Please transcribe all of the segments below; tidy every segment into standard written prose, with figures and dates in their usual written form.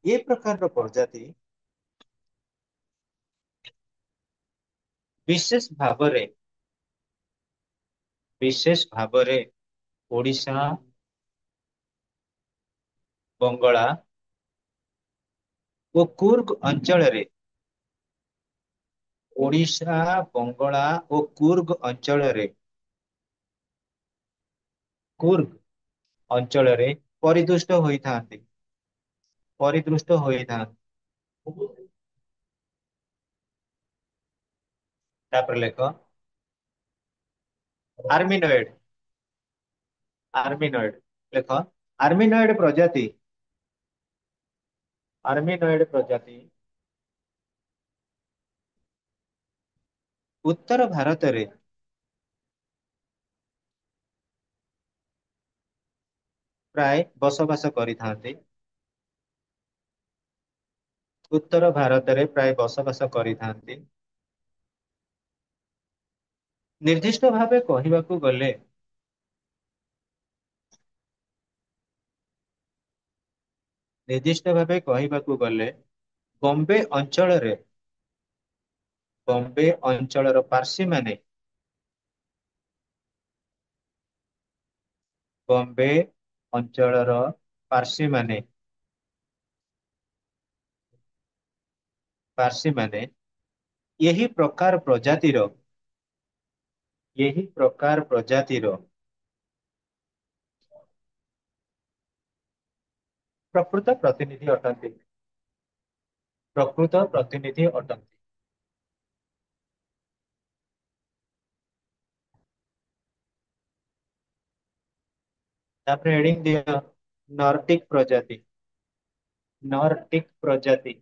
ए प्रकार प्रजाति विशेष भाବରେ विशेष भाବରେ ओडिशा, बंगला ଓ କୁର୍ଗ ଅଞ୍ଚଳରେ ଓଡିଶା, ବଙ୍ଗଳା ଓ କୁର୍ଗ ଅଞ୍ଚଳରେ କୁର୍ଗ ଅଞ୍ଚଳରେ ପରିଦୃଷ୍ଟ ହୋଇଥାନ୍ତି। ପରିଦୃଷ୍ଟ ହୋଇଥାନ୍ତି। ତାପରେ ଲେଖ ଆର୍ମିନଏଡ। ଆର୍ମିନଏଡ ଲେଖ ଆର୍ମିନଏଡ ପ୍ରଜାତି ଆର୍ମିନଏଡ ପ୍ରଜାତି ଉତ୍ତର ଭାରତରେ ପ୍ରାୟ ବସବାସ କରିଥାନ୍ତି। ଉତ୍ତର ଭାରତରେ ପ୍ରାୟ ବସବାସ କରିଥାନ୍ତି। ନିର୍ଦ୍ଦିଷ୍ଟ ଭାବେ କହିବାକୁ ଗଲେ ନିର୍ଦ୍ଦିଷ୍ଟ ଭାବେ କହିବାକୁ ଗଲେ ବମ୍ବେ ଅଞ୍ଚଳରେ ବମ୍ବେ ଅଞ୍ଚଳର ପାର୍ସୀମାନେ ବମ୍ବେ ଅଞ୍ଚଳର ପାର୍ସୀମାନେ ପାର୍ସୀମାନେ ଏହି ପ୍ରକାର ପ୍ରଜାତିର ଏହି ପ୍ରକାର ପ୍ରଜାତିର ପ୍ରକୃତ ପ୍ରତିନିଧି ଅଟନ୍ତି। ପ୍ରକୃତ ପ୍ରତିନିଧି ଅଟନ୍ତି। ତାପରେ ହେଡିଙ୍ଗ ଦିଅ ନର୍ଟିକ ପ୍ରଜାତି। ନର୍ଟିକ ପ୍ରଜାତି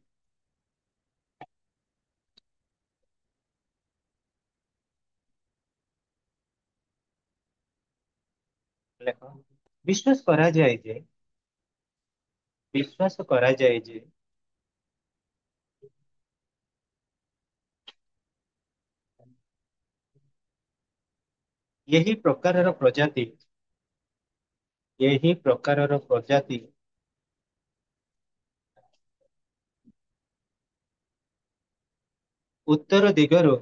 ଲେଖ ବିଶ୍ୱାସ କରାଯାଏ ଯେ ବିଶ୍ୱାସ କରାଯାଏ ଯେ ଏହି ପ୍ରକାରର ପ୍ରଜାତି ଏହି ପ୍ରକାରର ପ୍ରଜାତି ଉତ୍ତର ଦିଗରୁ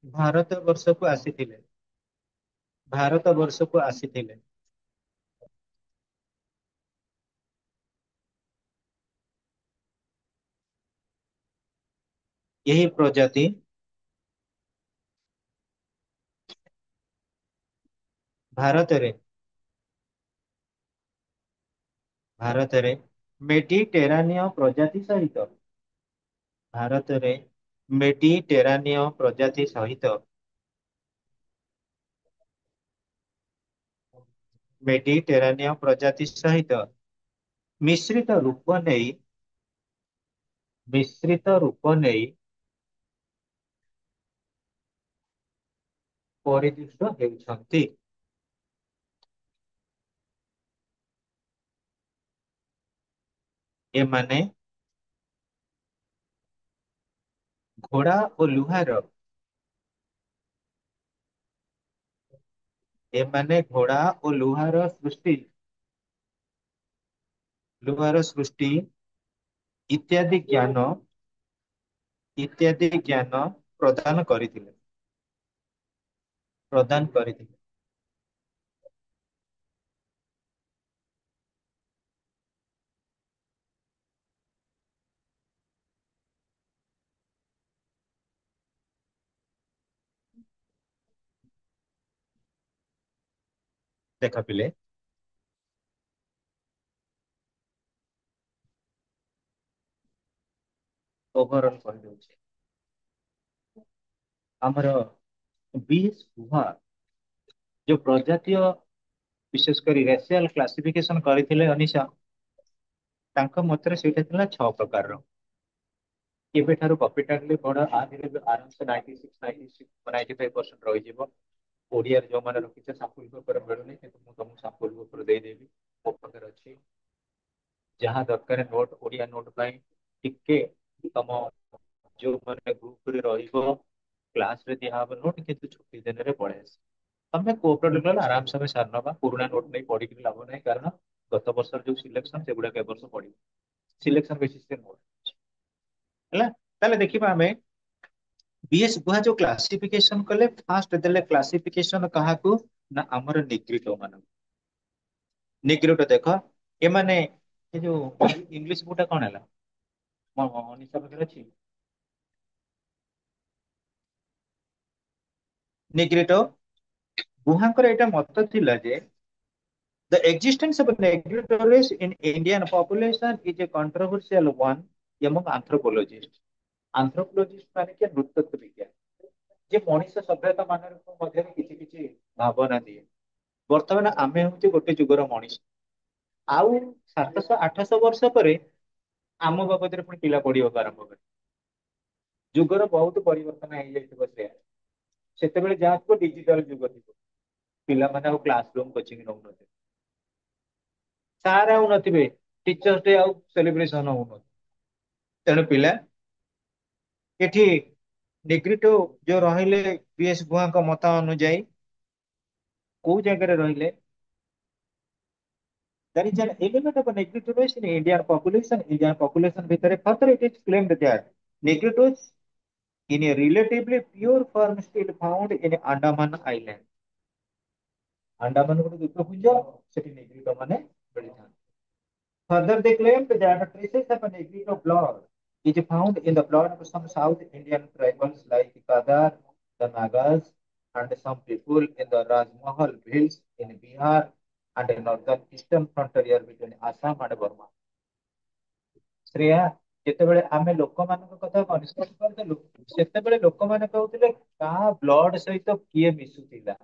ଭାରତ ବର୍ଷକୁ ଆସିଥିଲେ। ଭାରତ ବର୍ଷକୁ ଆସିଥିଲେ। ଏହି ପ୍ରଜାତି ଭାରତରେ ଭାରତରେ ମେଡିଟେରାନୀୟ ପ୍ରଜାତି ସହିତ ଭାରତରେ ମେଡିଟେରାନୀୟ ପ୍ରଜାତି ସହିତ ମେଡିଟେରାନୀୟ ପ୍ରଜାତି ସହିତ ମିଶ୍ରିତ ରୂପ ନେଇ ମିଶ୍ରିତ ରୂପ ନେଇ ପରିଦୃଷ୍ଟ ହେଉଛନ୍ତି। ଏମାନେ ଘୋଡା ଓ ଲୁହାର ଏମାନେ ଘୋଡା ଓ ଲୁହାର ସୃଷ୍ଟି ଇତ୍ୟାଦି ଜ୍ଞାନ ଇତ୍ୟାଦି ଜ୍ଞାନ ପ୍ରଦାନ କରିଥିଲେ। ପ୍ରଦାନ କରିଥିଲେ। ଦେଖ ପିଲେ ଓଭରଅଲ କହିଦଉଛି ଆମର ବିଏସ ଗୁହା ଯୋଉ ପ୍ରଜାତୀୟ ବିଶେଷ କରି ରେସିଆଲ କ୍ଲାସିଫିକେସନ କରିଥିଲେ ଅନିଶା ତାଙ୍କ ମତରେ ସେଇଟା ଥିଲା 6 ପ୍ରକାରର। କେବେଠାରୁ କପିଟାଲି ବଡ ଆରାମସେ 96 95% ରହିଯିବ। ଓଡିଆରେ ଯୋଉମାନେ ରଖିଛ ସାମ୍ପୁଲ ଉପରେ ମିଳୁନି କିନ୍ତୁ ମୁଁ ତମକୁ ସାମ୍ପୁଲ ଉପରେ ଦେଇଦେବି ମୋ ପାଖରେ ଅଛି। ଯାହା ଦରକାର ନୋଟ ଓଡିଆ ନୋଟ ପାଇଁ ଟିକେ ତମ ଯୋଉ ମାନେ ଗ୍ରୁପରେ ରହିବ କ୍ଲାସ ରେ ଦିଆହବ ନୋଟ କିନ୍ତୁ ଛୁଟି ଦିନରେ ପଳେଇ ଆସିବ। ତମେ କୋପରେଟିଭ ଆରାମ ସେ ସାରି ନବା, ପୁରୁଣା ନୋଟ ନେଇ ପଢିକି ଲାଭ ନାହିଁ, କାରଣ ଗତ ବର୍ଷର ଯୋଉ ସିଲେକ୍ସନ ସେଗୁଡାକ ଏ ବର୍ଷ ପଡିବ, ସିଲେକ୍ସନ ବେସିସ୍ ନୋଟ ହେଲା। ତାହେଲେ ଦେଖିବା ଆମେ ବିଏସ୍ ଗୁହା ଯୋଉ କ୍ଲାସିଫିକେସନ କଲେ, ଫାଷ୍ଟ ଦେଲେ କ୍ଲାସିଫିକେସନ କାହାକୁ, ନା ଆମର ନିଗ୍ରିଡୋ ମାନଙ୍କୁ। ନିଗ୍ରିଡୋ ଦେଖ, ଏମାନେ ଏ ଯୋଉ ଇଂଲିଶ ବୁକଟା କଣ ହେଲା, ମନୀଷା ପାଖରେ ଅଛି ନିଗ୍ରିଡୋ। ଗୁହାଙ୍କର ଏଇଟା ମତ ଥିଲା ଯେ the existence of negritories in Indian population is a controversial one among anthropologists। anthropologist ମାନେ କି ନୃତତ୍ତ୍ୱ ବିଜ୍ଞାନ, ଯେ ମଣିଷ ସଭ୍ୟତା ମାନଙ୍କ ମଧ୍ୟରେ କିଛି କିଛି ଭାବନା ଦିଏ। ବର୍ତ୍ତମାନ ଆମେ ହଉଛି ଗୋଟେ ଯୁଗର ମଣିଷ, ଆଉ 700 800 ବର୍ଷ ପରେ ଆମ ବାବଦରେ ପୁଣି ପିଲା ପଢିବାକୁ ଆରମ୍ଭ କରିବେ। ଯୁଗର ବହୁତ ପରିବର୍ତ୍ତନ ହେଇଯାଇଥିବ ସେ, ସେତେବେଳେ ଯାହା ଥିବ ଡିଜିଟାଲ ଯୁଗ ଥିବ, ପିଲାମାନେ ଆଉ କ୍ଲାସ ରୁମ୍ କୋଚିଂ ନଉନଥିବେ, ସାର୍ ଆଉ ନଥିବେ, ଟିଚର୍ସ ଡେ ଆଉ ସେଲିବ୍ରେସନ ହଉନଥିବ। ତେଣୁ ପିଲା ଏଠି ନିଗ୍ରିଟୋ ଯୋଉ ରହିଲେ ବିଏସ୍ ଗୁହାଙ୍କ ମତ ଅନୁଯାୟୀ କୋଉ ଜାଗାରେ ରହିଲେ, there is an element of negritories in Indian population। Indian population ଭିତରେ further it is claimed that negritos in a relatively pure form still found in Andaman Island। Andaman ଗୋଟେ ଦ୍ୱୀପପୁଞ୍ଜ, ସେଠି ନେଗ୍ରିଟୋ ମାନେ ମିଳିଥାନ୍ତି। Further they claimed that traces of negrito blood is found in the blood of some South Indian tribals like Kadar, the Nagas, and some people in the Rajmahal hills in Bihar and the northern eastern frontier between Assam and Burma। Shreya, ଯେତେବେଳେ ଆମେ ଲୋକମାନଙ୍କ କଥା consider କରିଦେଲୁ, ସେତେବେଳେ ଲୋକମାନେ କହୁଥିଲେ କାହା blood ସହିତ କିଏ ମିଶୁଥିଲା,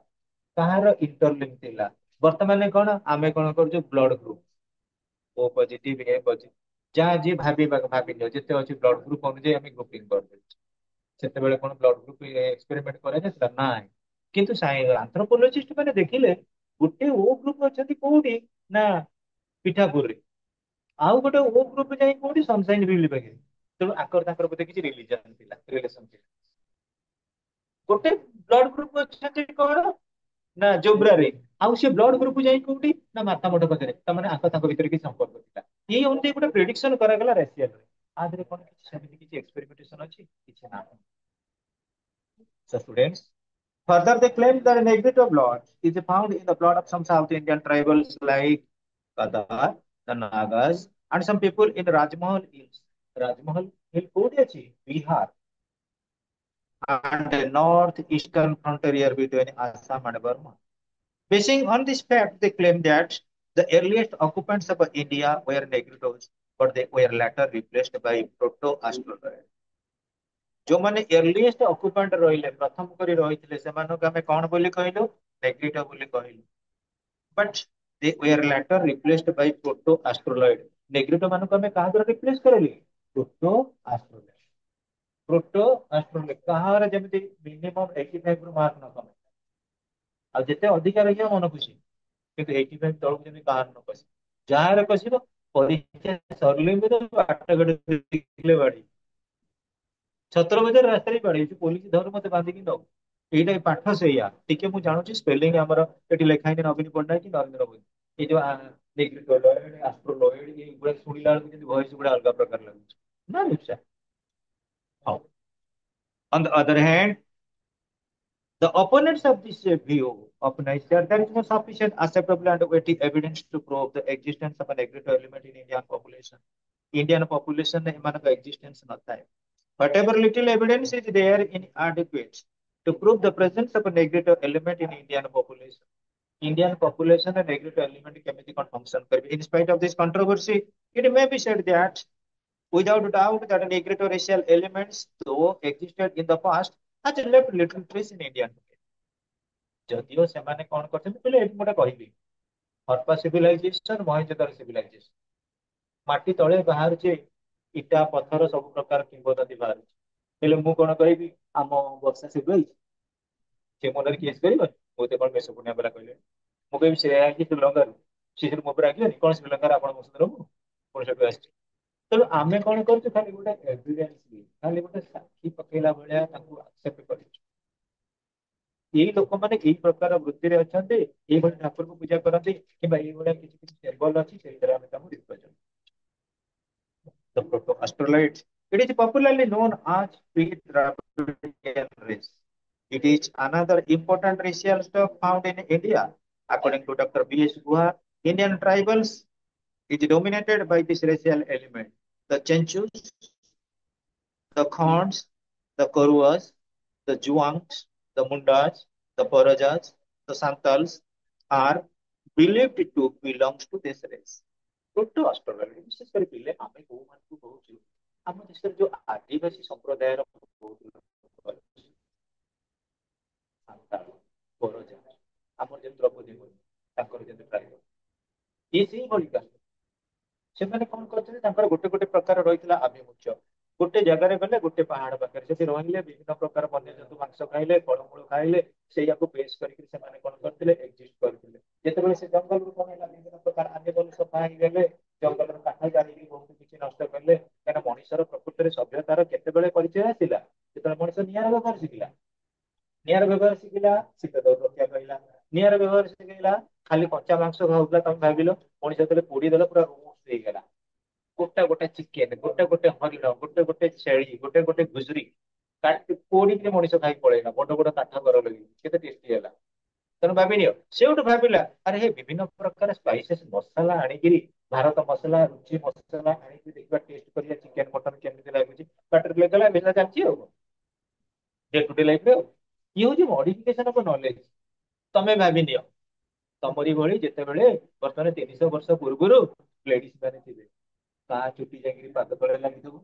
କାହାର ଇଣ୍ଟରଲିଙ୍କ ଥିଲା। ବର୍ତ୍ତମାନ କଣ, ଆମେ କଣ କରୁଛୁ, blood group O positive A positive, ଯାହା ଯିଏ ଭାବିନିଅ ଯେତେ ଅଛି ବ୍ଲଡ ଗ୍ରୁପ ଅନୁଯାୟୀ ଆମେ ଗ୍ରୁପିଂ କରିଦେଉଛୁ। ସେତେବେଳେ କଣ ବ୍ଲଡ ଗ୍ରୁପ ଏକ୍ସପେରିମେଣ୍ଟ କରାଯାଇଥିଲା, ନାଇଁ। କିନ୍ତୁ ଆନ୍ଥ୍ରୋପୋଲୋଜିଷ୍ଟ ମାନେ ଦେଖିଲେ ଗୋଟେ ଓ ଗ୍ରୁପ ଅଛନ୍ତି କୋଉଠି, ନା ପିଠାପୁରରେ, ଆଉ ଗୋଟେ ଓ ଗ୍ରୁପ ଯାଇ କୋଉଠି, ସନସାଇନ ଭିଲି ପାଖରେ। ତେଣୁ ଆଙ୍କର ତାଙ୍କର ବୋଧେ କିଛି ରିଲିଜନ ଥିଲା, ରିଲେସନ ଥିଲା। ଗୋଟେ ବ୍ଲଡ ଗ୍ରୁପ ଅଛନ୍ତି କଣ, ନା ଜୋବ୍ରାରେ, ଆଉ ସେ ବ୍ଲଡ ଗ୍ରୁପ ଯାଇ କୋଉଠି, ନା ମାତାମଠ ପାଖରେ, ତାମାନେ ଆଙ୍କ ତାଙ୍କ ଭିତରେ କିଛି ସମ୍ପର୍କ ଥିଲା। ଏଇ ଅନୁଯାୟୀ ଗୋଟେ ପ୍ରେଡିକ୍ସନ କରାଗଲା ରାସିଆରେ। ଆ ଦେହରେ କଣ କିଛି ସେମିତି କିଛି ଏକ୍ସପେରିମେଣ୍ଟେସନ ଅଛି, କିଛି ନାହିଁ। So students, further they claim that negrito blood is found in the blood of some South Indian tribals like Kadar, the Nagas, and some people in Rajmahal Hills। Rajmahal Hill କୋଉଠି ଅଛି, Bihar, and the northeastern frontier between Assam and Burma। Basing on this fact, they claim that the earliest occupants of India were Negritos, but they were later replaced by Proto-Austronesians। ଯୋଉମାନେ earliest occupant ରହିଲେ, ପ୍ରଥମ କରି ରହିଥିଲେ, ସେମାନଙ୍କୁ ଆମେ କଣ ବୋଲି କହିଲୁ, ନେଗ୍ରିଟୋ ବୋଲି କହିଲୁ। But they were later replaced by Proto-Australoid। ନେଗ୍ରିଟୋ ମାନଙ୍କୁ ଆମେ କାହା ଦ୍ୱାରା ରିପ୍ଲେସ କରିଲେ, Proto-Australoid। Proto-Australoid କାହାର ଯେମିତି ମିନିମମ୍ 85 ରୁ ମାର୍କ ନ କମେ, ଆଉ ଯେତେ ଅଧିକା ରହିବ ମନ ଖୁସି, କିନ୍ତୁ 85 ତଳକୁ ଯେମିତି କାହାର ନ ପଶେ। ଯାହାର ପଶିବ, ପରୀକ୍ଷା ସରିଲେ ବି ତ ବାଟ ଘାଟ ଦେଖିଲେ ବାଡି, ଛତ୍ର ବଜାର ରାସ୍ତାରେ ବି ବାଡେଇଛି, ପୋଲିସ ଧରୁ ମତେ ବାନ୍ଧିକି ନଉ। ଏଇଟା ପାଠ ସେଇଆ, ଟିକେ ମୁଁ ଜାଣୁଛି ସ୍ପେଲିଂ ଆମର ଏଠି ଲେଖା ହେଇନି ନବୀନ ପଟ୍ଟନାୟକ କି ନରେନ୍ଦ୍ର ମୋଦୀ। ଏଇ ଯୋଉ ଆଷ୍ଟ୍ରୋଲଏଡ ଏଇଗୁଡା ଶୁଣିଲା ବେଳକୁ ଯେମିତି ଭଏସ ଗୁଡା ଅଲଗା ପ୍ରକାର ଲାଗୁଛି ନା ଲିପ୍ସା। ହଉ। On the other hand, the opponents of this view of nature, there is no sufficient acceptable and weighty evidence to prove the existence of a negrito element in Indian population। Indian population में एମାନଙ୍କ existence नଥାଏ। Whatever little evidence is there inadequate to prove the presence of a negrito element in Indian population। Indian population and negrito element କେମିତି କଣ function କରିବେ। In spite of this controversy, it may be said that without doubt that negrito racial elements though existed in the past has left little trace in Indian। ଯଦିଓ ସେମାନେ କଣ କରିଛନ୍ତି କହିଲେ, ଏଠି ମୁଁ ଗୋଟେ କହିବି, ହରପ୍ପା ସିଭିଲାଇଜେସନ, ମହେଞ୍ଜୋଦାରୋ ସିଭିଲାଇଜେସନ, ମାଟି ତଳେ ବାହାରୁଛି ଇଟା ପଥର ସବୁ ପ୍ରକାର କିମ୍ବଦନ୍ତୀ ବାହାରୁଛି। ହେଲେ ମୁଁ କଣ କହିବି, ଆମ ବର୍ଷା ସିଭିଲାଇଜ, ସେ ମନରେ କେସ୍ କରିବନି, ମୋତେ କଣ ମେସୋପୋଟାମିଆ ବାଲା କହିଲେ, ମୁଁ କହିବି ସେ ଆଇକି ଶ୍ରୀଲଙ୍କାରୁ, ସେ ସେଠୁ ମୋ ଉପରେ ରାଗିବନି, କଣ ଶ୍ରୀଲଙ୍କାରେ ଆପଣ ମୋ ସହିତ ରହୁ, ପୁଣି ସେଠୁ ଆସିଛି। ତେଣୁ ଆମେ କଣ କରୁଛୁ, ଖାଲି ଗୋଟେ ଏଭିଡେନ୍ସ, ଖାଲି ଗୋଟେ ସାକ୍ଷୀ ପକେଇଲା ଭଳିଆ ତାଙ୍କୁ ଆକ୍ସେପ୍ଟ କରିଛୁ। ଏଇ ଲୋକମାନେ ଏଇ ପ୍ରକାର ବୃତ୍ତିରେ ଅଛନ୍ତି, ଏଇଭଳି ଠାକୁରଙ୍କୁ ପୂଜା କରନ୍ତି, କିମ୍ବା ଏଇଭଳିଆ କିଛି କିଛି ସିମ୍ବଲ ଅଛି, ସେଇଥିରେ ଆମେ ତାଙ୍କୁ represent. The proto-Australites. It is popularly known as Pre-Dravidian race. It is another important racial stock found in India. According to Dr. B.S. Guha, Indian tribals is dominated by this racial element. The Chenchus, the Khans, the Koruas, the Juangs, the Mundas, the Parajas, the Santals are believed to belong to this race. Proto ଅଷ୍ଟ୍ରୋଲଜୀ ବିଶେଷ କରି ପିଲେ ଆମେ କୋଉମାନଙ୍କୁ କହୁଛୁ, ଆମ ଦେଶରେ ଯୋଉ ଆଦିବାସୀ ସମ୍ପ୍ରଦାୟର ବହୁତ ଲୋକ ଅଛନ୍ତି, ସାନ୍ତାଳ, ପରଜା, ଆମର ଯେମିତି ଦ୍ରୌପଦୀ ମୁର୍ମୁ, ତାଙ୍କର ଯେମିତି ଟ୍ରାଇବ, ଇଏ ସେଇଭଳି କାଷ୍ଟ। ସେମାନେ କଣ କରୁଥିଲେ, ତାଙ୍କର ଗୋଟେ ଗୋଟେ ପ୍ରକାର ରହିଥିଲା ଆଭିମୁଖ୍ୟ। ଗୋଟେ ଜାଗାରେ ଗଲେ, ଗୋଟେ ପାହାଡ ପାଖରେ ସେଠି ରହିଲେ, ବିଭିନ୍ନ ପ୍ରକାର ବନ୍ୟଜନ୍ତୁ ମାଂସ ଖାଇଲେ, ଫଳମୂଳ ଖାଇଲେ, ସେଇଆକୁ ବେସ୍ କରିକି ସେମାନେ କଣ କରିଥିଲେ, ଏକ୍ଜିଷ୍ଟ କରିଥିଲେ। ଯେତେବେଳେ ସେ ଜଙ୍ଗଲରୁ କଣ ହେଲା, ବିଭିନ୍ନ ପ୍ରକାର ଆନିମଲ ସଫା ହେଇଗଲେ, ଜଙ୍ଗଲର କାଠ ଜାଳିକି ବହୁତ କିଛି ନଷ୍ଟ କଲେ। କାରଣ ମଣିଷର ପ୍ରକୃତରେ ସଭ୍ୟତାର କେତେବେଳେ ପରିଚୟ ଆସିଲା, ଯେତେବେଳେ ମଣିଷ ନିଆଁର ବ୍ୟବହାର ଶିଖିଲା। ନିଆଁର ବ୍ୟବହାର ଶିଖିଲା, ଶୀତ ଦାଉରୁ ରକ୍ଷା ପାଇଲା। ନିଆଁର ବ୍ୟବହାର ଶିଖିଲା, ଖାଲି କଞ୍ଚା ମାଂସ ଖାଉଥିଲା, ତମେ ଭାବିଲ ମଣିଷ ଯେତେବେଳେ ପୋଡିଦେଲା ପୁରା ରୋଷ୍ଟ ହେଇଗଲା। ଗୋଟା ଗୋଟା ଚିକେନ, ଗୋଟେ ଗୋଟେ ହରିଣ, ଗୋଟେ ଗୋଟେ ଛେଳି, ଗୋଟେ ଗୋଟେ ଘୁଷୁରୀ ପୋଡିକି ମଣିଷ ଖାଇ ପଳେଇଲା, ବଡ ବଡ କାଠ ଘର ଲଗେଇ, କେତେ ଟେଷ୍ଟି ହେଲା। ତେଣୁ ଭାବିନିଅ, ସେଉଠୁ ଭାବିଲା ଆରେ ହେ ବିଭିନ୍ନ ପ୍ରକାର ସ୍ପାଇସେସ୍ ମସଲା ଆଣିକିରି, ଭାରତ ମସଲା, ରୁଚି ମସଲା ଆଣିକି ଦେଖିବା, ଟେଷ୍ଟ କରିବା ଚିକେନ ମଟନ କେମିତି ଲାଗୁଛି। ପାଟିରେ ଲାଗିଲା, ବେଶା ଚାଲିଛି ଆଉ ଡେ ଟୁ ଡେ ଲାଇଫରେ ଆଉ। ଇଏ ହଉଛି ମଡିଫିକେସନ ଅଫ ନଲେଜ। ତମେ ଭାବିନିଅ, ତମରି ଭଳି ଯେତେବେଳେ ବର୍ତ୍ତମାନ 300 ବର୍ଷ ପୂର୍ବରୁ ଲେଡିଜ ମାନେ ଥିବେ, କାହା ଚୁଟି ଯାଇକିରି ପାଦ ତଳେ ଲାଗିଥିବ,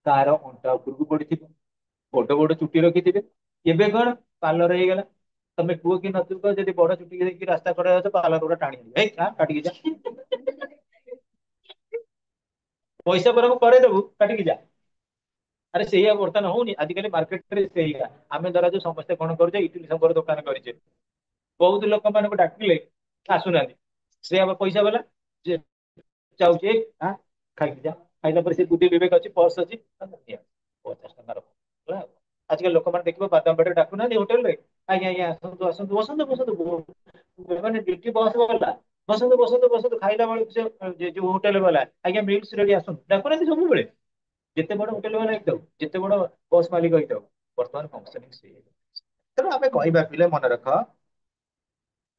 କାହାର ଅଣ୍ଟା ଉପରକୁ ପଡିଥିବ, ବଡ ବଡ ଚୁଟି ରଖିଥିବେ। ଏବେ କଣ ପାର୍ଲର ହେଇଗଲା। ତମେ କୁହ କି ନଥିବ, ଯଦି ବଡ ଚୁଟି ଦେଇକି ରାସ୍ତା କଡରେ ଯାଉଛ, ପାର୍ଲର ଗୁଡା ଟାଣି ନେବେ, ହେଇ କାଟିକି ଯା, ପଇସା ବରଂ କରେଇଦବୁ, କାଟିକି ଯା। ଆରେ ସେଇଆ ବର୍ତ୍ତମାନ ହଉନି, ଆଜିକାଲି ମାର୍କେଟରେ ସେଇଆ। ଆମେ ଧରା ଯୋଉ ସମସ୍ତେ କଣ କରୁଛେ, ଇଟିଲି ସମ୍ବର ଦୋକାନ କରିଛେ, ବହୁତ ଲୋକମାନଙ୍କୁ ଡାକିଲେ ଆସୁନାହାନ୍ତି। ସେ ଆମ ପଇସା ବାଲା, ଯେ ଯାଉଛି, ଆଁ ଖାଇକି ଯା। ଖାଇଲା ପରେ ସେ ବୁଦ୍ଧି ବିବେକ ଅଛି, ପର୍ସ ଅଛି, 50 ଟଙ୍କାର ହେଲା ଆଉ। ଆଜିକାଲି ଲୋକମାନେ ଦେଖିବ ବାଦାମ ବାଡିରେ ଡାକୁନାହାନ୍ତି ହୋଟେଲରେ, ଆଜ୍ଞା ଆଜ୍ଞା ଆସନ୍ତୁ ଆସନ୍ତୁ, ବସନ୍ତୁ ବସନ୍ତୁ, ମାନେ ଡ୍ୟୁଟି ବସ୍ ଗଲା, ବସନ୍ତୁ ବସନ୍ତୁ ବସନ୍ତୁ। ଖାଇଲା ବେଳକୁ ସେ ଯୋଉ ହୋଟେଲ ବାଲା, ଆଜ୍ଞା ମିଲ୍ସ ରେଡି, ଆସନ୍ତୁ, ଡାକୁନାହାନ୍ତି ସବୁବେଳେ। ଯେତେ ବଡ ହୋଟେଲ ବାଲା ହେଇଥାଉ, ଯେତେ ବଡ ବସ୍ ମାଲିକ ହେଇଥାଉ, ବର୍ତ୍ତମାନ ଫଙ୍କସନିଂ ସେଇ। ତେଣୁ ଆମେ କହିବା, ପିଲେ ମନେ ରଖ,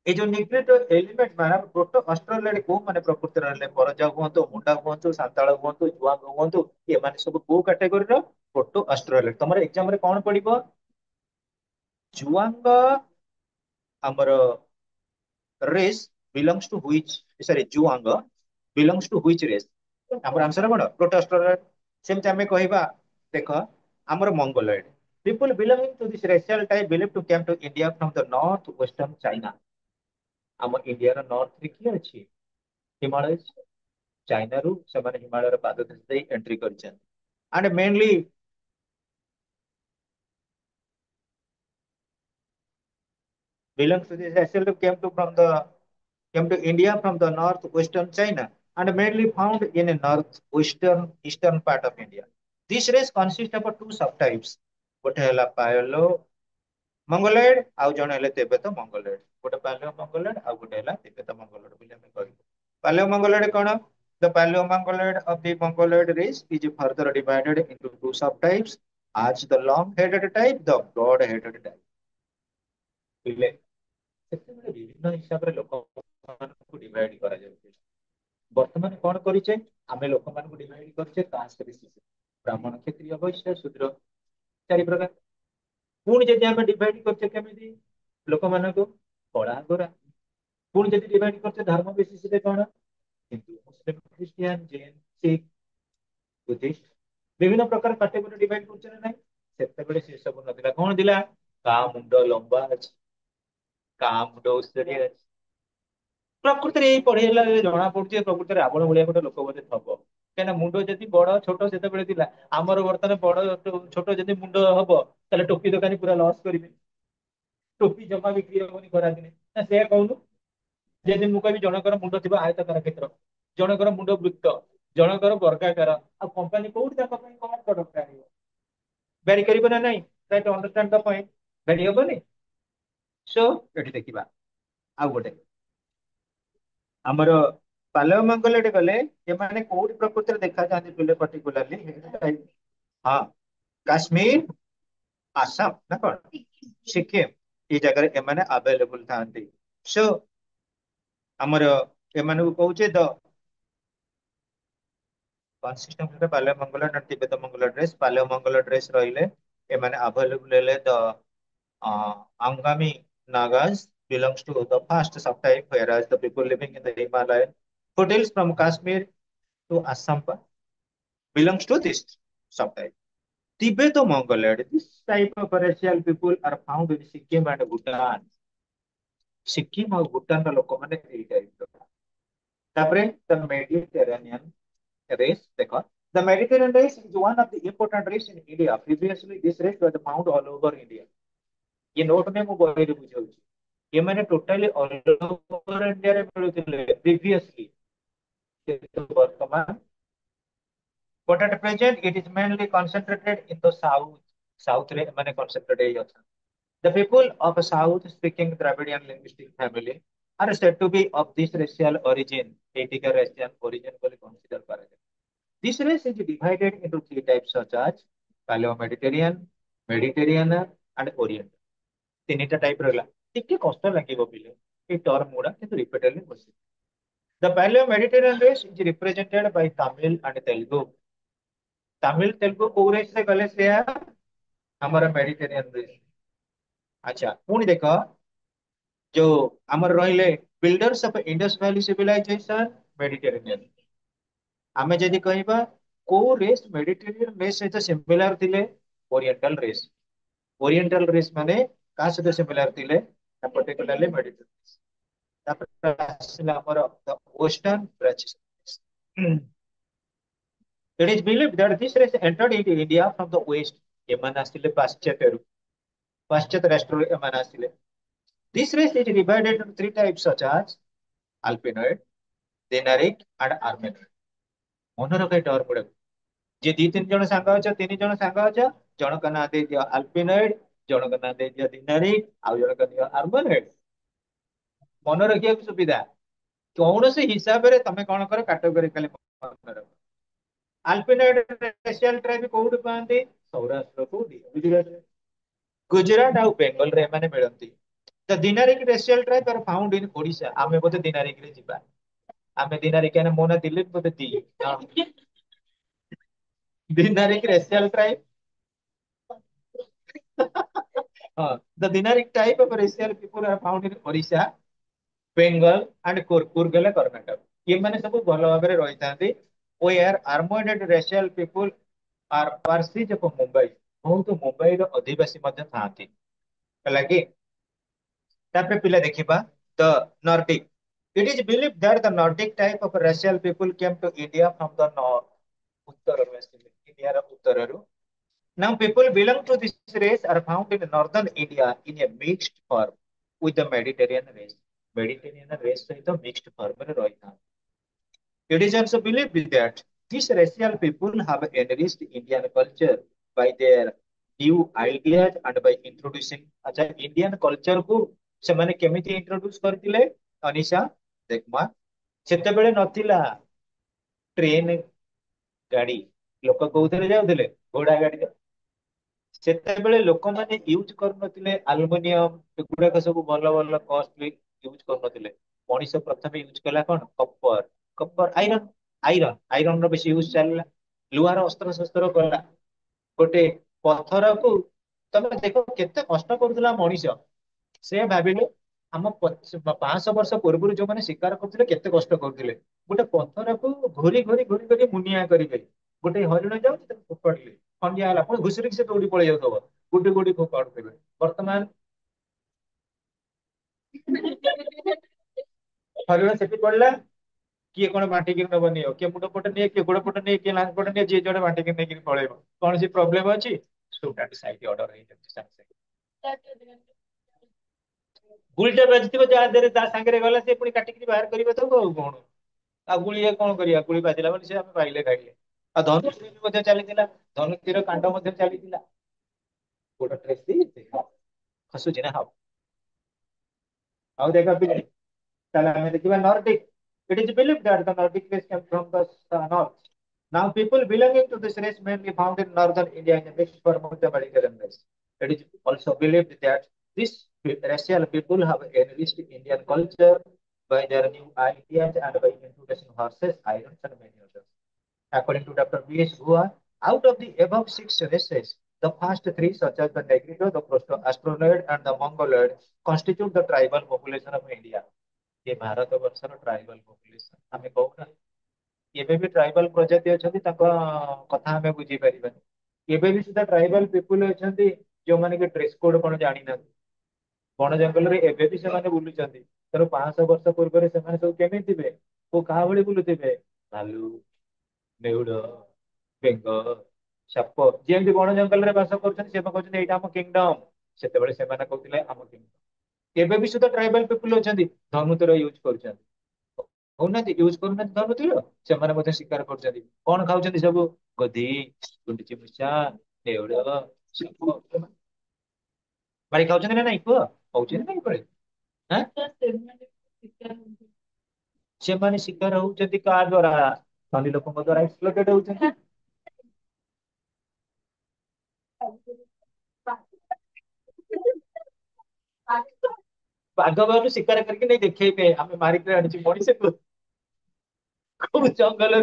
এই ଯୋଉ ନ୍ୟୁକ୍ଲିୟର ଏଲିମେଣ୍ଟ ମାନେ ପ୍ରୋଟୋ ଅଷ୍ଟ୍ରୋଲଏଡ୍ କୋଉ ମାନେ ପ୍ରକୃତିରେ ରହିଲେ, ପରଜା ହୁଅନ୍ତୁ, ମୁଣ୍ଡା ହୁଅନ୍ତୁ, ସାନ୍ତାଳ ହୁଅନ୍ତୁ, ଜୁଆଙ୍ଗ ହୁଅନ୍ତୁ, ଏମାନେ ସବୁ କୋଉ କାଟେଗୋରୀର, ପ୍ରୋଟୋ ଅଷ୍ଟ୍ରୋଲଏଡ୍। ତମର ଏକ୍ସାମ ରେ କଣ ପଡିବ, ଜୁଆଙ୍ଗ ଆମର race belongs to which, sorry, Juang belongs to which race? ଆମର ଆନ୍ସର କଣ, ପ୍ରୋଟୋ ଅଷ୍ଟ୍ରୋଲଏଡ୍। ସେମିତି ଆମେ କହିବା, ଦେଖ ଆମର ମଙ୍ଗୋଲଏଡ୍ people belonging to this racial type believed to came to India from the north western China। ଆମ ଇଣ୍ଡିଆର ନର୍ଥରେ କିଏ ଅଛି, ହିମାଳୟ। ଚାଇନାରୁ ସେମାନେ ହିମାଳୟର ପାଦ ଦେଇ ଏଣ୍ଟ୍ରି କରିଛନ୍ତି। And mainly belongs to this racial type came to India from the northwestern China and mainly found in a northwestern eastern part of India। This race consists of two subtypes। ଗୋଟେ ହେଲା ପାୟଲୋ ମଙ୍ଗୋଲଏଡ୍, ଆଉ ଜଣେ ହେଲେ Tibet ମଙ୍ଗୋଲଏଡ୍। ଗୋଟେ ପାଲିଓ ମଙ୍ଗୋଲଏଡ୍, ଆଉ ଗୋଟେ ହେଲା Tibet ମଙ୍ଗୋଲଏଡ୍ ବୋଲି ଆମେ କହିବୁ। ପାଲିଓ ମଙ୍ଗୋଲଏଡ୍ କଣ? The Paleomongoloid of the Mongoloid race is further divided into two subtypes as the long-headed type, the broad-headed type। ବୁଝିଲେ? ସେତେବେଳେ ବିଭିନ୍ନ ହିସାବରେ ଲୋକମାନଙ୍କୁ ଡିଭାଇଡ କରାଯାଉଛି। ବର୍ତ୍ତମାନ କଣ କରିଛେ, ଆମେ ଲୋକମାନଙ୍କୁ ଡିଭାଇଡ କରିଛେ କାଷ୍ଟ ବେସିସ୍, ବ୍ରାହ୍ମଣ, କ୍ଷତ୍ରିୟ, ବୈଶ୍ୟ, ଶୂଦ୍ର, 4 ପ୍ରକାର। ପୁଣି ଯଦି ଆମେ ଡିଭାଇଡ କରୁଛେ କେମିତି, ଲୋକମାନଙ୍କୁ କଳା ଗୋରା। ପୁଣି ଯଦି ଡିଭାଇଡ କରୁଛେ ଧର୍ମ ବେସିସରେ, କଣ ହିନ୍ଦୁ, ମୁସଲିମ, ଖ୍ରୀଷ୍ଟିଆନ, ଜୈନ, ଶିଖ, ବୁଦ୍ଧିଷ୍ଟ, ବିଭିନ୍ନ ପ୍ରକାର କାଟେଗୋରୀ ଡିଭାଇଡ କରୁଛେ ନା ନାହିଁ। ସେତେବେଳେ ସେ ସବୁ ନଥିଲା। କଣ ଥିଲା, କା ମୁଣ୍ଡ ଲମ୍ବା ଅଛି, କା ମୁଣ୍ଡ ଉସ୍ତରିଆ ଅଛି। ପ୍ରକୃତରେ ଏଇ ପଢେଇଲା ବେଳେ ଜଣା ପଡୁଛି ଯେ ପ୍ରକୃତରେ ରାବଣ ଭଳିଆ ଗୋଟେ ଲୋକ ବୋଧେ ଥବ। କାହିଁକିନା ମୁଣ୍ଡ ଯଦି ବଡ ଛୋଟ ସେତେବେଳେ ଥିଲା, ଆମର ବର୍ତ୍ତମାନ ବଡ ଛୋଟ ଯଦି ମୁଣ୍ଡ ହବ, ତାହେଲେ ଟୋପି ଦୋକାନୀ ପୁରା ଲସ୍ କରିବେ। ଟୋପି ଜମା ବିକ୍ରି ହବନି ଖରାଦିନେ, ନା ସେଇଆ କହୁନୁ। ଯେମିତି ମୁଁ କହିବି ଜଣଙ୍କର ମୁଣ୍ଡ ଥିବ ଆୟତକାର କ୍ଷେତ୍ର, ଜଣଙ୍କର ମୁଣ୍ଡ ବୃତ୍ତ, ଜଣଙ୍କର ବର୍ଗାକାର, ଆଉ କମ୍ପାନୀ କୋଉଠି ତାଙ୍କ ପାଇଁ କଣ ପ୍ରଡକ୍ଟ ଆଣିବ? ଭେରି କରିବ ନା ନାଇଁ? Try to understand the point. Vary ହବନି। ସୋ ଏଠି ଦେଖିବା ଆଉ ଗୋଟେ ଆମର ପାଲୟମଙ୍ଗଲଟେ ଗଲେ ଏମାନେ କୋଉଠି ପ୍ରକୃତିରେ ଦେଖାଯାଆନ୍ତି ପିଲେ ପର୍ଟିକୁଲାରଲି? ହଁ, କାଶ୍ମୀର, ଆସାମ ନା କଣ, ସିକିମ, ଏଇ ଜାଗାରେ ଏମାନେ ଆଭେଲେବୁଲ ଥାନ୍ତି। ସୋ ଆମର ଏମାନଙ୍କୁ କହୁଛେ ଦ କନସିଷ୍ଟମ ପାଲୟ ମଙ୍ଗଲ ନା ତିବେତ ମଙ୍ଗଲ ଡ୍ରେସ, ପାଲୟ ମଙ୍ଗଲ ଡ୍ରେସ ରହିଲେ ଏମାନେ ଆଭେଲେବୁଲ ହେଲେ ଦ Angami Nagas belongs to the first subtype, whereas the people living in the Himalayan foothills from Kashmir to Assam belongs to this subtype. Tibeto-Mongoloid, this type of racial people are found in Sikkim and Bhutan. Sikkim और भूटान का लोक मैंने यही type का। तापरे the Mediterranean race देखो, the Mediterranean race is one of the important race in India. Previously this race was found all over India. ये note में ମୁଁ ବହିରେ ବୁଝାଉଛି ଏମାନେ ଟୋଟାଲି ଅଲ ଓଭର ଇଣ୍ଡିଆରେ ମିଳୁଥିଲେ ପ୍ରିଭିୟସଲି, କିନ୍ତୁ ବର୍ତ୍ତମାନ but at present it is mainly concentrated in the south ରେ ଏମାନେ concentrated ହେଇ ଅଛନ୍ତି। The people of a South-speaking Dravidian linguistic family are said to be of this racial origin, Etica racial origin ବୋଲି consider କରାଯାଏ। This race is divided into three types such as Paleo-Mediterranean, Mediterranean and Orient। ତିନିଟା type ରହିଲା, ଟିକେ କଷ୍ଟ ଲାଗିବ ପିଲେ ଏଇ term ଗୁଡା, କିନ୍ତୁ ରିପିଟେଡଲି ବସିବ। The Paleo-Mediterranean race is represented by Tamil and Telugu। Tamil Telugu କୋଉ race ରେ ଗଲେ ସେୟା ଆମର ମେଡିଟେରିଆନ race। ଆଚ୍ଛା ପୁଣି ଦେଖ ଯୋଉ ଆମର ରହିଲେ builders of Indus valley civilization, Mediterranean. ଆମେ ଯଦି କହିବା କୋଉ ରେସ୍ ମେଡିଟେରେନିଆନ ରେସ୍ ସହିତ ସିମିଲାର ଥିଲେ, ଓରିଏଣ୍ଟାଲ ରେସ୍। ଓରିଏଣ୍ଟାଲ ରେସ୍ ମାନେ କାହା ସହିତ ସିମିଲାର ଥିଲେ ନା ପର୍ଟିକୁଲାରଲି ମେଡିଟେରେନିଆନ। ତାପରେ ଆସିଲା ଆମର western Brazil. It is believed that this race entered into India from the west। ଏମାନେ ଆସିଥିଲେ ପାଶ୍ଚାତ୍ୟରୁ, ପାଶ୍ଚାତ୍ୟ ରାଷ୍ଟ୍ରରୁ ଏମାନେ ଆସିଲେ। This race is divided into three types such as Alpinoid, Dinaric and Armenoid। ମନେ ରଖ ଏଇ ଟର୍ମ ଗୁଡାକୁ। ଯେ ଦି ତିନି ଜଣ ସାଙ୍ଗ ଅଛ, ତିନି ଜଣ ସାଙ୍ଗ ଅଛ, ଜଣଙ୍କ ନାଁ ଦେଇଦିଅ ଆଲପିନଏଡ, ଜଣଙ୍କ ନାଁ ଦେଇଦିଅ ଦିନାରିକ, ଆଉ ଜଣଙ୍କ ଦିଅ ଆର୍ମନଏଡ। ମନେ ରଖିବାକୁ ସୁବିଧା, କୌଣସି ହିସାବରେ ତମେ କଣ କର କାଟଗୋରି ଖାଲି ମନେ ରଖ। ଆଲପିନଏଡ ରେସିଆଲ ଟ୍ରାଇବ କୋଉଠି ପାଆନ୍ତି? ସୌରାଷ୍ଟ୍ର କୋଉଠି ବୁଝିପାରିଲେ, ଗୁଜରାଟ ଆଉ ବେଙ୍ଗଲରେ ଏମାନେ ମିଳନ୍ତି। The Dinaric racial tribe are found in Odisha। ଆମେ ବୋଧେ ଦିନାରିକ ରେ ଯିବା, ଆମେ ଦିନାରିକ ମୋ ନା ଦିଲ୍ଲୀପ ବୋଧେ ଦି Dinaric racial tribe। The Dinaric type of racial people are found in Odisha, Bengal and Kurgala, Karnataka। ଏମାନେ ସବୁ ଭଲ ଭାବରେ ରହିଥାନ୍ତି। Where Armored racial people are Parsis of Mumbai। ବହୁତ ମୁମ୍ବାଇର ଅଧିବାସୀ ମଧ୍ୟ ଥାନ୍ତି, ହେଲା କି? ତାପରେ ପିଲା ଦେଖିବା the Nordic। It is believed that the Nordic type of racial people came to India from the north। ଉତ୍ତରରୁ ଆସିଲେ, ଇଣ୍ଡିଆର ଉତ୍ତରରୁ। Now people belong to this race are found in northern India in a mixed form with the Mediterranean race। Mediterranean race ସହିତ mixed form ରେ ରହିଥାନ୍ତି। It is also believed that these racial people have enriched Indian culture by their new ideas and by introducing। अच्छा Indian culture को ସେମାନେ କେମିତି introduce କରିଥିଲେ ଅନିଶା? ଦେଖମା, ସେତେବେଳେ ନଥିଲା ଟ୍ରେନ ଗାଡି, ଲୋକ କୋଉଥିରେ ଯାଉଥିଲେ? ଘୋଡା ଗାଡିରେ। ସେତେବେଳେ ଲୋକମାନେ ୟୁଜ କରୁନଥିଲେ ଆଲୁମିନିୟମ ଏଗୁଡାକ ସବୁ ଭଲ ଭଲ କଷ୍ଟଲି ୟୁଜ କରୁନଥିଲେ। ମଣିଷ ପ୍ରଥମେ ୟୁଜ କଲା କଣ? କପର। କପର ଆଇରନ୍, ଆଇରନ୍ ର ବେଶୀ ୟୁଜ ଚାଲିଲା। ଲୁହାର ଅସ୍ତ୍ର ଶସ୍ତ୍ର କଲା। ଗୋଟେ ପଥରକୁ ତମେ ଦେଖ କେତେ କଷ୍ଟ କରୁଥିଲା ମଣିଷ। ସେ ଭାବିଲେ ଆମ 500 ବର୍ଷ ପୂର୍ବରୁ ଯୋଉମାନେ ଶିକାର କରୁଥିଲେ କେତେ କଷ୍ଟ କରୁଥିଲେ। ଗୋଟେ ପଥରକୁ ଘୋରି ଘୋରି ଘୋରି ଘୋରି ମୁନିଆ କରିବେ। ଗୋଟେ ହରିଣ ଯାଉଛି ତାକୁ ଫୋପାଡ଼ିଲେ, ଖଣ୍ଡିଆ ହେଲା, ପୁଣି ଘୁଷୁରିକି ସେ ଦୌଡ଼ି ପଳେଇ ଯାଉଥିବ, ଗୋଟି ଗୋଟି ଫୋପାଡୁଥିବେ। ବର୍ତ୍ତମାନ ହରିଣ ସେଠି ପଡିଲା, କିଏ କଣ ବାଣ୍ଟିକି ନବ ନିଅ, କିଏ ମୁଣ୍ଡ ପଟେ ନିଏ, କିଏ ଗୋଡ ପଟେ ନିଏ, କିଏ ଲାଞ୍ଚ ପଟେ ନିଏ, ଯିଏ ଜଣେ ବାଣ୍ଟିକି ନେଇକି ପଳେଇବ। କୌଣସି ପ୍ରୋବ୍ଲେମ ଅଛି? ଷ୍ଟୁଡେଣ୍ଟ ସାଇଟ୍ ଅର୍ଡର ହେଇଯାଉଛି ସାଙ୍ଗେ ସାଙ୍ଗେ। ଗୁଳିଟା ବାଜିଥିବ ଯାହା ଦେହରେ ତା ସାଙ୍ଗରେ ଗଲା ସେ ପୁଣି କାଟିକି ବାହାର କରିବ ତାକୁ, ଆଉ କଣ? ଆଉ ଗୁଳି କଣ କରିବା, ଗୁଳି ବାଜିଲା ବୋଲି ସେ ଆମେ ପାଇଲେ ଖାଇଲେ। ଆଉ ଧନୁତୀର ବି ମଧ୍ୟ ଚାଲିଥିଲା, ଧନୁତୀର କାଣ୍ଡ ମଧ୍ୟ ଚାଲିଥିଲା। ଗୋଟା ଟ୍ରେସ ଖସୁଛି ନା? ହବ ଆଉ ଦେଖ ପିଲେ ତାହେଲେ ଆମେ ଦେଖିବା Nordic. It is believed that the Nordic race came from the north. Now, people belonging to this race mainly found in northern India in a mixed form of the Mediterranean race. It is also believed that these racial people have enriched Indian culture by their new ideas and by introducing horses, irons, and many others. According to Dr. B.S. Gua, out of the above six races, the first three, such as the Negrito, the Astroloid, and the Mongoloid, constitute the tribal population of India. ये भारत ବର୍ଷର tribal population ଆମେ କହୁନା ଏବେ ବି tribal ପ୍ରଜାତି ଅଛନ୍ତି ତାଙ୍କ କଥା ଆମେ ବୁଝିପାରିବାନି ଏବେ ବି ସୁଦ୍ଧା ଟ୍ରାଇବାଲ ପିପୁଲ ଅଛନ୍ତି ଯୋଉମାନେ କି ଡ୍ରେସ କୋଡ୍ କଣ ଜାଣିନାହାନ୍ତି ବଣ ଜଙ୍ଗଲରେ ଏବେ ବି ସେମାନେ ବୁଲୁଛନ୍ତି ତେଣୁ 500 ବର୍ଷ ପୂର୍ବରେ ସେମାନେ ସବୁ କେମିତି ଥିବେ କୋଉ କାହା ଭଳି ବୁଲୁଥିବେ ଭାଲୁ ନେଉଳ ବେଙ୍ଗ ସାପ ଯେମିତି ବଣ ଜଙ୍ଗଲରେ ବାସ କରୁଛନ୍ତି ସେମାନେ କହୁଛନ୍ତି ଏଇଟା ଆମ କିଙ୍ଗଡମ ସେତେବେଳେ ସେମାନେ କହୁଥିଲେ ଆମ କିଙ୍ଗଡମ ଏବେ ବି ସୁଦ୍ଧା ଟ୍ରାଇବାଲ ପିପୁଲ ଅଛନ୍ତି ଧନୁତର ୟୁଜ କରୁଛନ୍ତି ହଉନାହାନ୍ତି ୟୁଜ କରୁନାହାନ୍ତି ଧନୁତର ସେମାନେ ମଧ୍ୟ ଶିକାର କରୁଛନ୍ତି କଣ ଖାଉଛନ୍ତି ସବୁ ଗଧି ଗୁଣ୍ଡିଚି ମୂଷା ନେଉଳ ସାପ ମାରି ଖାଉଛନ୍ତି ନା ନାଇଁ କୁହ ହଉଛି ନା ନାଇଁ ଏପଟେ ଆଁ? ସେମାନେ ଶିକାର ହଉଛନ୍ତି କାହା ଦ୍ଵାରା ଧନୀ ଲୋକଙ୍କ ଦ୍ଵାରା ଏକ୍ସପ୍ଲୋଟେଡ ହଉଛନ୍ତି ବାଘ ଭାଲୁ ଶିକାର କରିକି ନେଇ ଦେଖେଇବେ ଆମେ ମାରିକି ଆଣିଛୁ ମଣିଷକୁ କୋଉ ଜଙ୍ଗଲ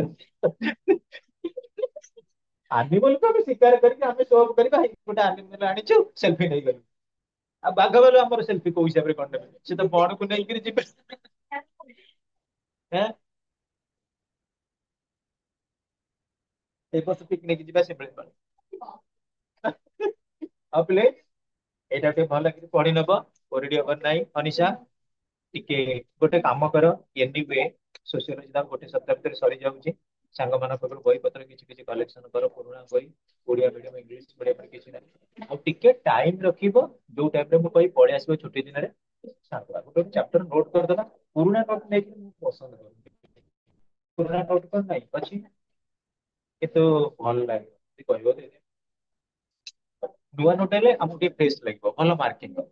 ଆନିମଲକୁ ଆମେ ଶିକାର କରିକି ଆମେ ସୋ ଅପ୍ କରିବା ହେଇ ଗୋଟେ ଆନିମଲ ଆଣିଛୁ ସେଲଫି ନେଇଗଲୁ ଆଉ ବାଘ ଭାଲୁ ଆମର ସେଲଫି କୋଉ ହିସାବରେ କଣ ନେବେ ସେ ତ ବଣକୁ ନେଇକିରି ଯିବେ ହେଁ ଏଇ ବର୍ଷ ପିକନିକ ଯିବା ଶିମିଳିପାଳ ଆଉ ପିଲେ ଏଇଟା ଟିକେ ଭଲ କରି ପଢି ନବ ଓରିଡି ହବାର ନାହିଁ ଅନିଶା ଟିକେ ଗୋଟେ କାମ କର ଏନିୱେ ସୋସିଓଲୋଜି ଟା ଗୋଟେ ସପ୍ତାହ ଭିତରେ ସରିଯାଉଛି ସାଙ୍ଗମାନଙ୍କ ପାଖରୁ ବହି ପତ୍ର କିଛି କିଛି କଲେକ୍ସନ କର ପୁରୁଣା ବହି ଓଡିଆ ମିଡିୟମ ଇଂଲିଶ ମିଡିୟମ କିଛି ନାହିଁ ଆଉ ଟିକେ ଟାଇମ ରଖିବ ଯୋଉ ଟାଇମରେ ମୁଁ କହି ପଳେଇ ଆସିବ ଛୁଟି ଦିନରେ ସାଙ୍ଗ ଗୋଟେ ଚାପ୍ଟର ନୋଟ କରିଦେବା ପୁରୁଣା ନୋଟ ନେଇକି ମୁଁ ପସନ୍ଦ କରୁନି ପୁରୁଣା ନୋଟ ତ ନାହିଁ ଅଛି କିନ୍ତୁ ଭଲ ଲାଗେ ଯଦି କହିବ ଦେଇଦେବି। ନୂଆ ନୋଟ ହେଲେ ଆମକୁ ଟିକେ ଫ୍ରେଶ ଲାଗିବ ଭଲ ମାର୍କିଂ ହବ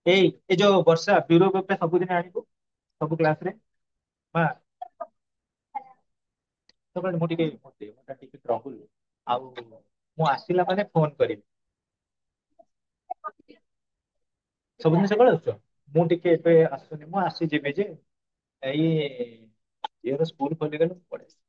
ଏଇ ଯୋଉ ବର୍ଷା ବ୍ୟୁରୋ ଟା ସବୁଦିନ ଆଣିବୁ ସବୁ କ୍ଲାସରେ ମା ସେତେବେଳେ ମୁଁ ଟିକେ ମୋ ଦେହଟା ଟିକେ ଟ୍ରବୁଲ ଆଉ ମୁଁ ଆସିଲା ମାନେ ଫୋନ କରିବି ସବୁଦିନ ସକାଳେ ଆସୁଛ ମୁଁ ଟିକେ ଏବେ ଆସୁନି ମୁଁ ଆସିଯିବି ଯେ ଏଇ ଝିଅର ସ୍କୁଲ ଖୋଲିଗଲେ ମୁଁ ପଳେଇ ଆସିବି।